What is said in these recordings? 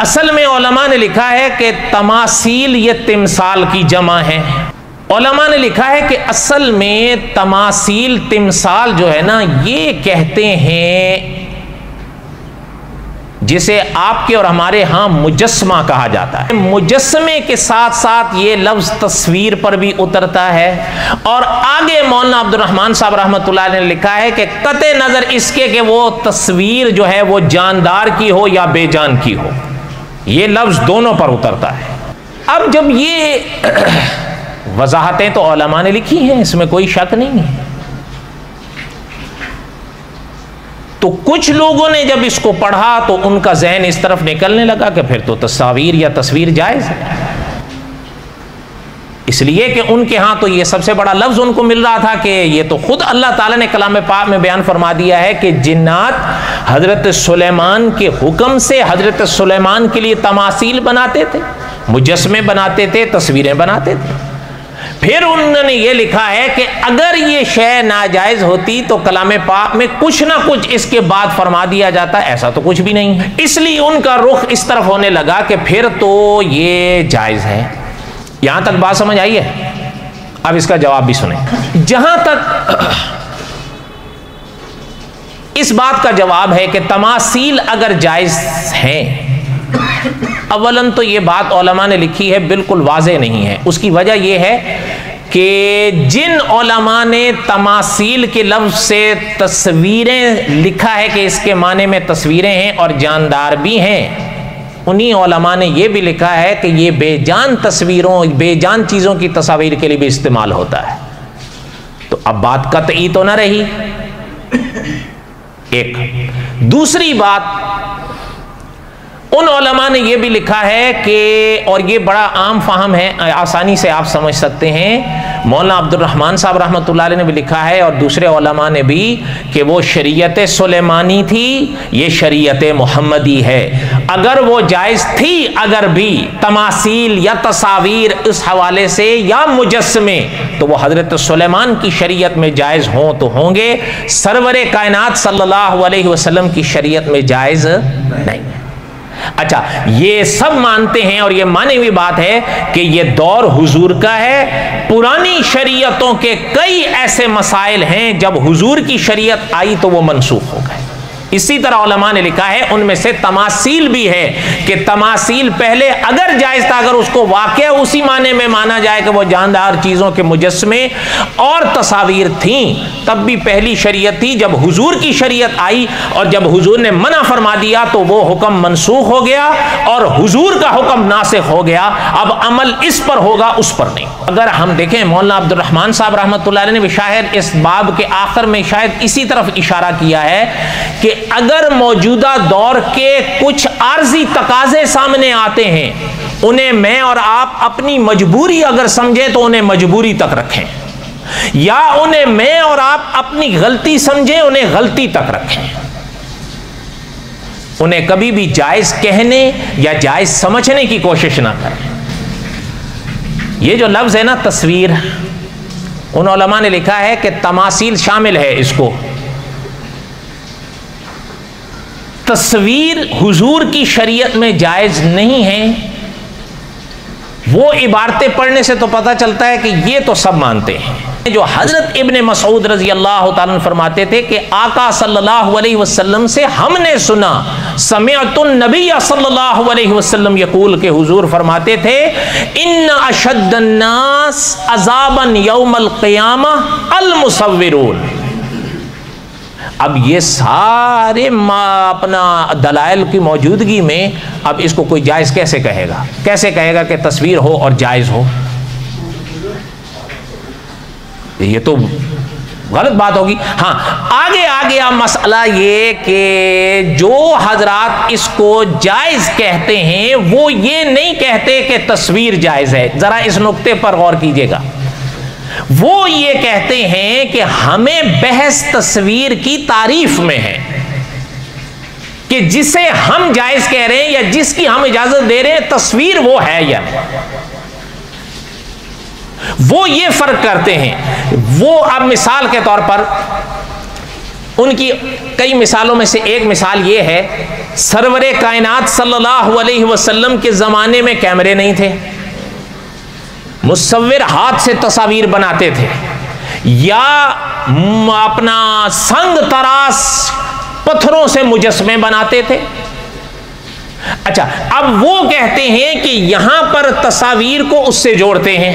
असल में उलमा ने लिखा है कि तमासील ये तिमसाल की जमा है। उलमा ने लिखा है कि असल में तमासील तिमसाल जो है ना, ये कहते हैं जिसे आपके और हमारे यहाँ मुजस्मा कहा जाता है। मुजस्मे के साथ साथ ये लफ्ज तस्वीर पर भी उतरता है। और आगे मौलाना अब्दुल रहमान साहब रहमतुल्लाह ने लिखा है कि कते नजर इसके कि वो तस्वीर जो है वो जानदार की हो या बेजान की हो, ये लफ्ज दोनों पर उतरता है। अब जब ये वजाहतें तो उलमा ने लिखी हैं, इसमें कोई शक नहीं है, तो कुछ लोगों ने जब इसको पढ़ा तो उनका जहन इस तरफ निकलने लगा कि फिर तो तस्वीर या तस्वीर जायज है, इसलिए कि उनके यहां तो ये सबसे बड़ा लफ्ज उनको मिल रहा था कि ये तो खुद अल्लाह ताला ने कलाम पाक में बयान फरमा दिया है कि जिन्नात हजरत सुलेमान के हुक्म से हजरत सुलेमान के लिए तमासील बनाते थे, मुजस्मे बनाते थे, तस्वीरें बनाते थे। फिर उन्होंने ये लिखा है कि अगर ये शय नाजायज होती तो कलाम पाक में कुछ ना कुछ इसके बाद फरमा दिया जाता, ऐसा तो कुछ भी नहीं है। इसलिए उनका रुख इस तरफ होने लगा कि फिर तो ये जायज है। यहां तक बात समझ आई है? अब इसका जवाब भी सुने। जहां तक इस बात का जवाब है कि तमासील अगर जायज है, अवलन तो ये बात उलमा ने लिखी है बिल्कुल वाज़ेह नहीं है। उसकी वजह यह है कि जिन उलमा ने तमासील के लफ्ज से तस्वीरें लिखा है कि इसके माने में तस्वीरें हैं और जानदार भी हैं, उन्हीं उलमा ने यह भी लिखा है कि ये बेजान तस्वीरों, बेजान चीज़ों की तस्वीर के लिए भी इस्तेमाल होता है। तो अब बात कतई तो ना रही। एक दूसरी बात, उन उलमा ने यह भी लिखा है कि, और ये बड़ा आम फाहम है, आसानी से आप समझ सकते हैं, मौलाना अब्दुल रहमान साहब रहमतुल्लाह अलैह ने भी लिखा है और दूसरे उलमा ने भी, कि वो शरीयत सुलेमानी थी, ये शरीयत मोहम्मदी है। अगर वो जायज़ थी, अगर भी तमासील या तस्वीर इस हवाले से या मुजस्मे, तो वो हजरत सुलेमान की शरीयत में जायज़ हों तो होंगे, सरवरे कायनात सल्लल्लाहु अलैहि वसल्लम की शरीयत में जायज़ नहीं। अच्छा, ये सब मानते हैं और ये मानी हुई बात है कि ये दौर हुजूर का है। पुरानी शरीयतों के कई ऐसे मसाइल हैं जब हुजूर की शरीयत आई तो वो मनसूख हो गए। इसी तरह उलमा ने लिखा है, उनमें से तमासील भी है कि तमासील पहले अगर जायज था, अगर उसको वाकया उसी माने में माना जाए कि वो जानदार चीज़ों के मुजस्मे और तस्वीर थीं, तब भी पहली शरीयत थी। जब हुजूर की शरीयत आई और जब हुजूर ने मना फरमा दिया तो वो हुक्म मनसूख हो गया और हुजूर का हुक्म नासिख हो गया। अब अमल इस पर होगा, उस पर नहीं। अगर हम देखें, मौलाना अब्दुल रहमान साहब रहमतुल्लाह अलैह ने भी शायद इस बाब के आखिर में शायद इसी तरफ इशारा किया है कि अगर मौजूदा दौर के कुछ आर्जी तकाजे सामने आते हैं, उन्हें मैं और आप अपनी मजबूरी अगर समझें तो उन्हें मजबूरी तक रखें, या उन्हें मैं और आप अपनी गलती समझें, उन्हें गलती तक रखें। उन्हें कभी भी जायज कहने या जायज समझने की कोशिश ना करें। ये जो लफ्ज है ना तस्वीर, उन उलमा ने लिखा है कि तमासील शामिल है इसको। तस्वीर हुजूर की शरीयत में जायज नहीं है। वो इबारतें पढ़ने से तो पता चलता है कि ये तो सब मानते हैं। जो हजरत इब्ने मसूद रजी अल्लाह ताला फरमाते थे कि आका सल्लल्लाहु अलैहि वसल्लम से हमने सुना, समिअतुन नबी सल्लल्लाहु अलैहि वसल्लम यकूल, के हुजूर फरमाते थे, इन्ना अशद्दन्नास अज़ाबन यौमल क़ियामह अल मुसव्विरून। अब ये सारे अपना दलाइल की मौजूदगी में अब इसको कोई जायज़ कैसे कहेगा? कैसे कहेगा कि तस्वीर हो और जायज़ हो? ये तो गलत बात होगी। हाँ, आगे आ गया मसला ये कि जो हजरात इसको जायज़ कहते हैं वो ये नहीं कहते कि तस्वीर जायज़ है। ज़रा इस नुक्ते पर गौर कीजिएगा। वो ये कहते हैं कि हमें बहस तस्वीर की तारीफ में है कि जिसे हम जायज कह रहे हैं या जिसकी हम इजाजत दे रहे हैं, तस्वीर वो है या नहीं। वो ये फर्क करते हैं। वो अब मिसाल के तौर पर उनकी कई मिसालों में से एक मिसाल ये है सरवरे कायनात सल्लल्लाहु अलैहि वसल्लम के ज़माने में कैमरे नहीं थे, मुसव्विर हाथ से तस्वीर बनाते थे या अपना संग तराश पत्थरों से मुजस्मे बनाते थे। अच्छा, अब वो कहते हैं कि यहां पर तस्वीर को उससे जोड़ते हैं।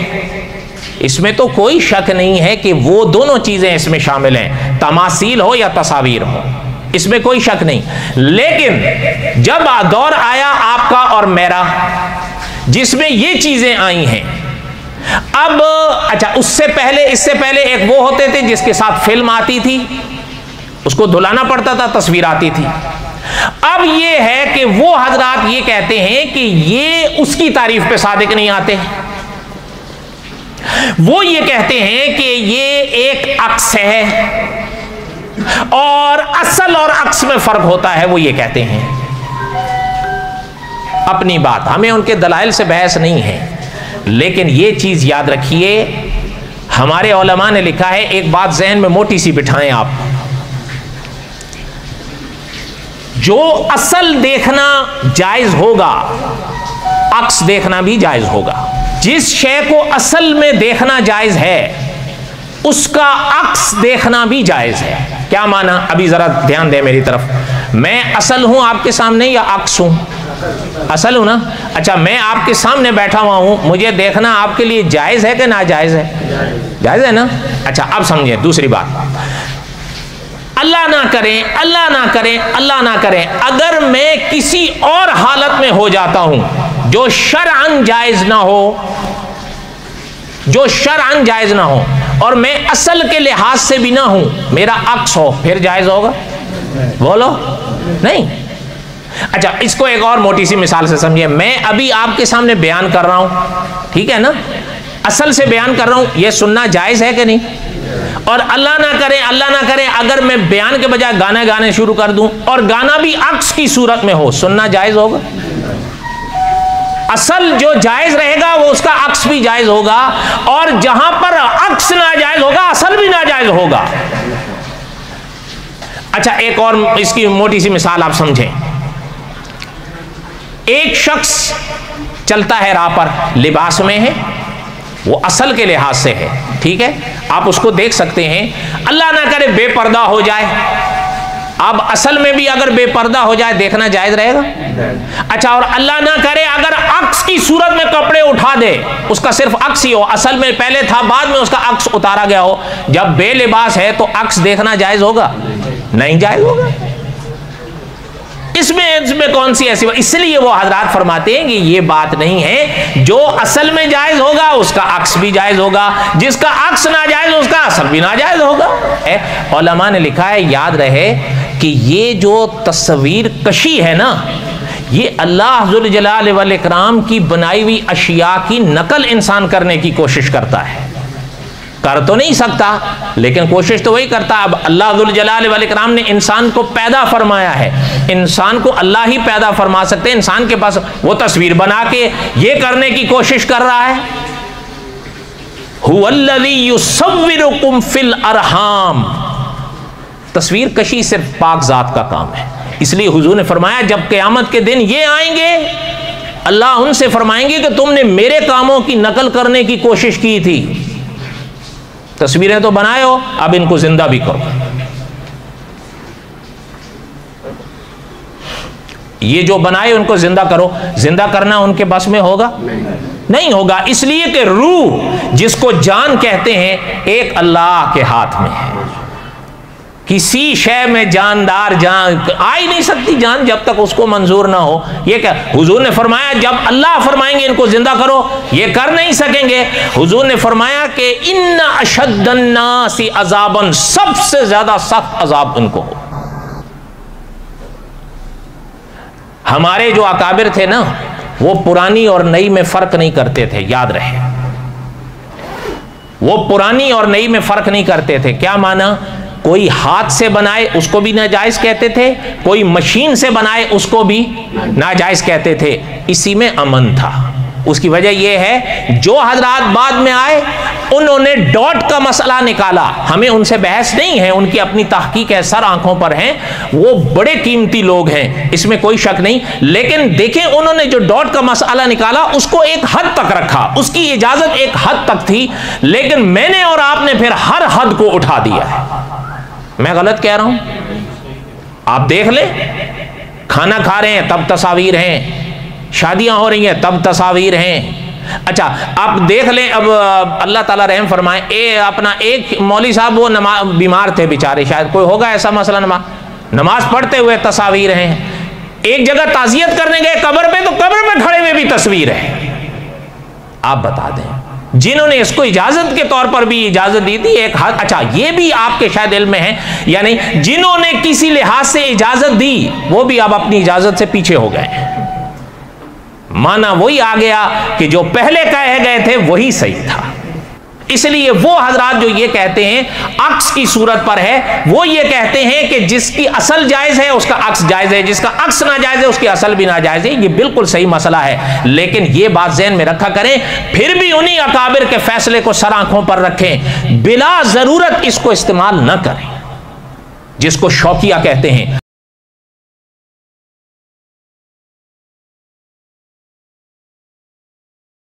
इसमें तो कोई शक नहीं है कि वो दोनों चीजें इसमें शामिल हैं, तमासील हो या तस्वीर हो, इसमें कोई शक नहीं। लेकिन जब दौर आया आपका और मेरा, जिसमें ये चीजें आई हैं, अब अच्छा, उससे पहले, इससे पहले एक वो होते थे जिसके साथ फिल्म आती थी, उसको धुलाना पड़ता था, तस्वीर आती थी। अब ये है कि वो हजरात ये कहते हैं कि ये उसकी तारीफ पे सादिक नहीं आते। वो ये कहते हैं कि ये एक अक्स है और असल और अक्स में फर्क होता है, वो ये कहते हैं। अपनी बात, हमें उनके दलाइल से बहस नहीं है, लेकिन ये चीज याद रखिए, हमारे उलमा ने लिखा है, एक बात जहन में मोटी सी बिठाएं आप, जो असल देखना जायज होगा, अक्स देखना भी जायज होगा। जिस शय को असल में देखना जायज है, उसका अक्स देखना भी जायज है। क्या माना? अभी जरा ध्यान दे मेरी तरफ। मैं असल हूं आपके सामने या अक्स हूं? असल हूं ना। अच्छा, मैं आपके सामने बैठा हुआ हूं, मुझे देखना आपके लिए जायज है कि नाजायज है? जायज है ना। अच्छा, अब समझे दूसरी बात। अल्लाह ना करें, अल्लाह ना करें, अल्लाह ना करें, अगर मैं किसी और हालत में हो जाता हूं जो शरअन जायज ना हो, जो शरअन जायज ना हो, और मैं असल के लिहाज से भी ना हूं, मेरा अक्स हो, फिर जायज होगा? बोलो नहीं। अच्छा, इसको एक और मोटी सी मिसाल से समझिए। मैं अभी आपके सामने बयान कर रहा हूं, ठीक है ना, असल से बयान कर रहा हूं, यह सुनना जायज है कि नहीं? और अल्लाह ना करे, अल्लाह ना करे, अगर मैं बयान के बजाय गाना गाने शुरू कर दूं और गाना भी अक्स की सूरत में हो, सुनना जायज होगा? असल जो जायज रहेगा वो उसका अक्स भी जायज होगा, और जहां पर अक्स नाजायज होगा, असल भी नाजायज होगा। अच्छा, एक और इसकी मोटी सी मिसाल आप समझें। एक शख्स चलता है राह पर, लिबास में है, वो असल के लिहाज से है, ठीक है, आप उसको देख सकते हैं। अल्लाह ना करे बेपर्दा हो जाए, अब असल में भी अगर बेपर्दा हो जाए, देखना जायज रहेगा? अच्छा, और अल्लाह ना करे अगर अक्स की सूरत में कपड़े उठा दे, उसका सिर्फ अक्स ही हो, असल में पहले था, बाद में उसका अक्स उतारा गया हो, जब बेलिबास है तो अक्स देखना जायज होगा? नहीं जायज होगा। इसमें कौन सी ऐसी बात? इसलिए वो हजरात फरमाते हैं कि ये बात नहीं है, जो असल में जायज होगा उसका अक्स भी जायज होगा, जिसका अक्स नाजायज उसका असल भी नाजायज होगा। उलमा ने लिखा है, याद रहे कि ये जो तस्वीर कशी है ना, ये अल्लाह ज़ुल जलाल वल इकराम की बनाई हुई अशिया की नकल इंसान करने की कोशिश करता है। कर तो नहीं सकता, लेकिन कोशिश तो वही करता। अब अल्लाह ज़ुल जलाल वल इकराम ने इंसान को पैदा फरमाया है, इंसान को अल्लाह ही पैदा फरमा सकते हैं। इंसान के पास वो तस्वीर बना के ये करने की कोशिश कर रहा है, हुवल्लज़ी युसव्विरुकुम फिल अरहाम। तस्वीर कशी सिर्फ पाक जात का काम है। इसलिए हुजूर ने फरमाया, जब क़यामत के दिन ये आएंगे, अल्लाह उनसे फरमाएंगे कि तुमने मेरे कामों की नकल करने की कोशिश की थी, तस्वीरें तो बनाए हो, अब इनको जिंदा भी करो। ये जो बनाए उनको जिंदा करो। जिंदा करना उनके बस में होगा? नहीं होगा। इसलिए कि रूह, जिसको जान कहते हैं, एक अल्लाह के हाथ में है। किसी शय में जानदार जान आ ही नहीं सकती, जान जब तक उसको मंजूर ना हो। ये क्या हुजूर ने फरमाया, जब अल्लाह फरमाएंगे इनको जिंदा करो, ये कर नहीं सकेंगे। हुजूर ने फरमाया कि इन्ना अशद्दन्नासी अज़ाबन, सबसे ज्यादा सख्त अजाब उनको हो। हमारे जो अकाबिर थे ना, वो पुरानी और नई में फर्क नहीं करते थे, याद रहे, वो पुरानी और नई में फर्क नहीं करते थे। क्या माना? कोई हाथ से बनाए उसको भी नाजायज कहते थे, कोई मशीन से बनाए उसको भी नाजायज कहते थे। इसी में अमन था। उसकी वजह यह है, जो हजरात बाद में आए उन्होंने डॉट का मसला निकाला, हमें उनसे बहस नहीं है, उनकी अपनी तहकीक है, सर आंखों पर हैं, वो बड़े कीमती लोग हैं, इसमें कोई शक नहीं। लेकिन देखें, उन्होंने जो डॉट का मसला निकाला उसको एक हद तक रखा, उसकी इजाजत एक हद तक थी, लेकिन मैंने और आपने फिर हर हद को उठा दिया है। मैं गलत कह रहा हूं? आप देख ले, खाना खा रहे हैं तब तस्वीर हैं, शादियां हो रही हैं तब तस्वीर हैं। अच्छा, आप देख लें, अब अल्लाह ताला रहम फरमाए, अपना एक मौलवी साहब वो बीमार थे बेचारे, शायद कोई होगा ऐसा मसला, नमाज पढ़ते हुए तस्वीर हैं। एक जगह ताज़ियत करने गए कब्र पे, तो कब्र में खड़े हुए भी तस्वीर है। आप बता दें, जिन्होंने इसको इजाजत के तौर पर भी इजाजत दी थी एक हाथ, अच्छा ये भी आपके शायद इल्म में है, यानी जिन्होंने किसी लिहाज से इजाजत दी वो भी अब अपनी इजाजत से पीछे हो गए। माना वही आ गया कि जो पहले कहे गए थे वही सही था। इसलिए वो हजरात जो ये कहते हैं अक्स की सूरत पर है, वो ये कहते हैं कि जिसकी असल जायज है उसका अक्स जायज है, जिसका अक्स नाजायज है उसकी असल भी नाजायज है। ये बिल्कुल सही मसला है, लेकिन ये बात ज़हन में रखा करें, फिर भी उन्हीं अकाबिर के फैसले को सर आंखों पर रखें, बिला जरूरत इसको इस्तेमाल न करें, जिसको शौकिया कहते हैं।